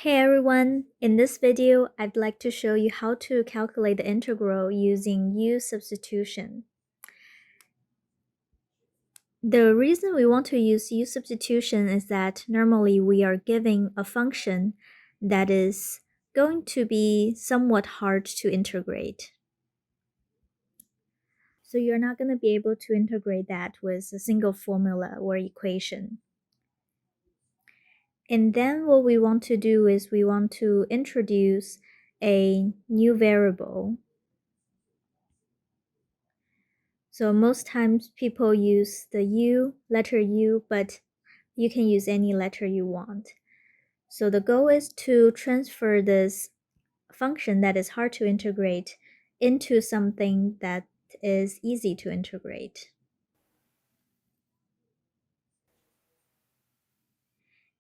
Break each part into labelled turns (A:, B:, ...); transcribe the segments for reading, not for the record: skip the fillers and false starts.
A: Hey everyone, in this video, I'd like to show you how to calculate the integral using u-substitution. The reason we want to use u-substitution is that normally we are giving a function that is going to be somewhat hard to integrate. So you're not going to be able to integrate that with a single formula or equation. And then what we want to do is we want to introduce a new variable. So most times people use the letter U, but you can use any letter you want. So the goal is to transfer this function that is hard to integrate into something that is easy to integrate.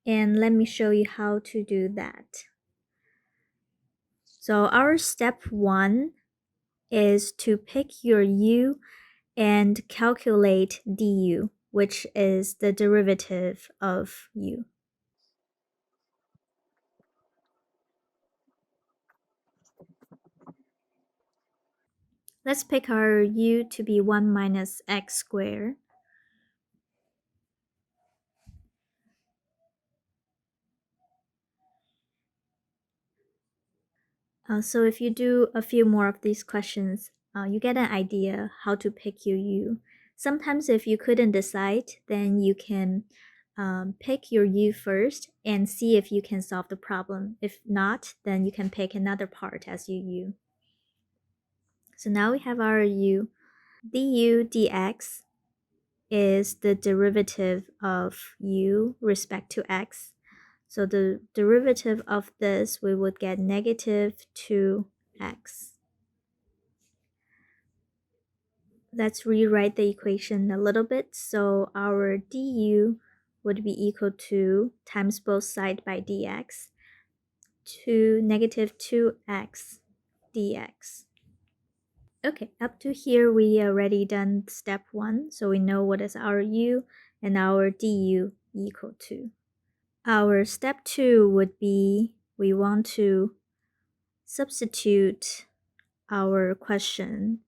A: And let me show you how to do that. So our step 1 is to pick your u and calculate du, which is the derivative of u. Let's pick our u to be 1 minus x squared. So if you do a few more of these questions, you get an idea how to pick your u. Sometimes if you couldn't decide, then you can pick your u first and see if you can solve the problem. If not, then you can pick another part as your u. So now we have our u. Du dx is the derivative of u respect to x. So the derivative of this, we would get negative 2x. Let's rewrite the equation a little bit. So our du would be equal to times both sides by dx to negative 2x dx. Okay, up to here we already done step 1, so we know what is our u and our du equal to. Our step 2 would be we want to substitute our question.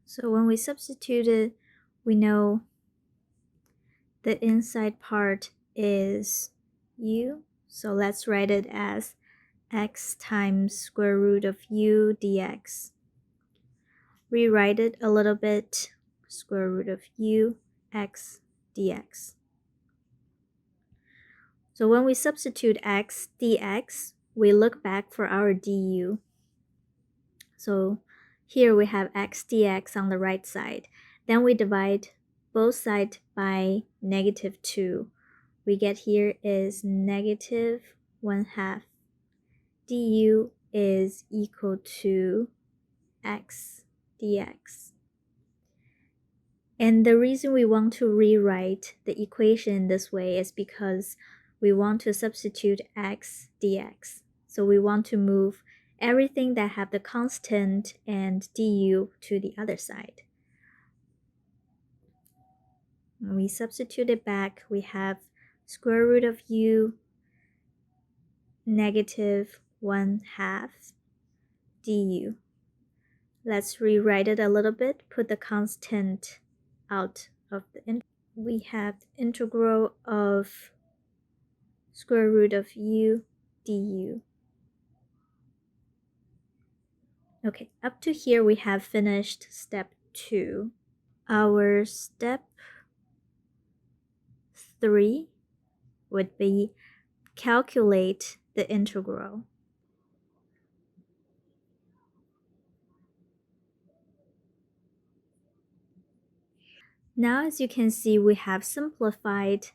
A: So when we substitute it, we know the inside part is u. So let's write it as x times square root of u dx. Rewrite it a little bit, square root of u x dx. So when we substitute x dx, we look back for our du. So here we have x dx on the right side. Then we divide both sides by negative 2. We get here is negative 1/2. Du is equal to x dx. And the reason we want to rewrite the equation this way is because we want to substitute x dx. So we want to move everything that have the constant and du to the other side. When we substitute it back, we have square root of u negative 1/2 du. Let's rewrite it a little bit, put the constant out of the integral. We have the integral of square root of u du. Okay, up to here we have finished step 2. Our step 3 would be calculate the integral. Now as you can see, we have simplified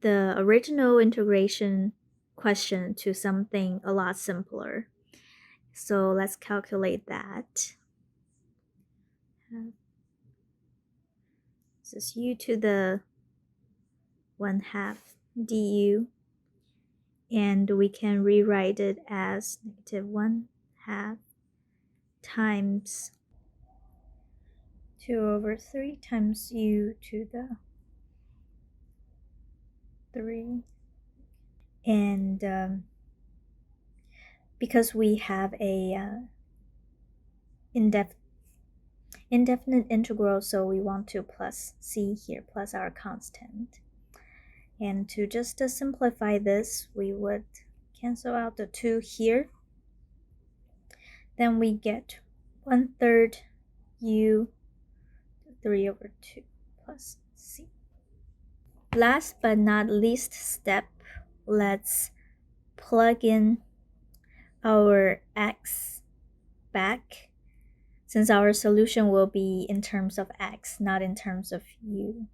A: the original integration question to something a lot simpler. So let's calculate that. This is u to the 1/2 du. and we can rewrite it as -1/2 times 2/3 times u to the 3. And because we have a indefinite integral, so we want to plus c here, plus our constant. And to just simplify this, we would cancel out the 2 here. Then we get 1/3 u 3/2 plus c. Last but not least step, let's plug in our x back, since our solution will be in terms of x, not in terms of u.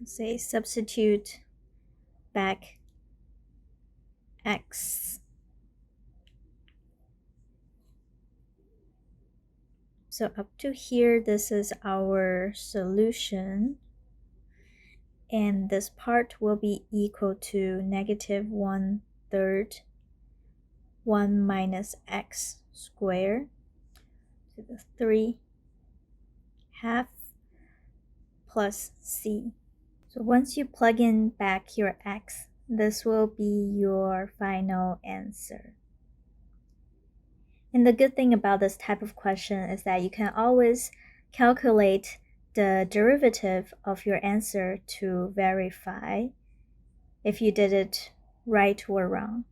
A: Say substitute back x. So up to here, this is our solution. And this part will be equal to -1/3 1 minus x squared to the 3/2 plus c. So once you plug in back your x, this will be your final answer. And the good thing about this type of question is that you can always calculate the derivative of your answer to verify if you did it right or wrong.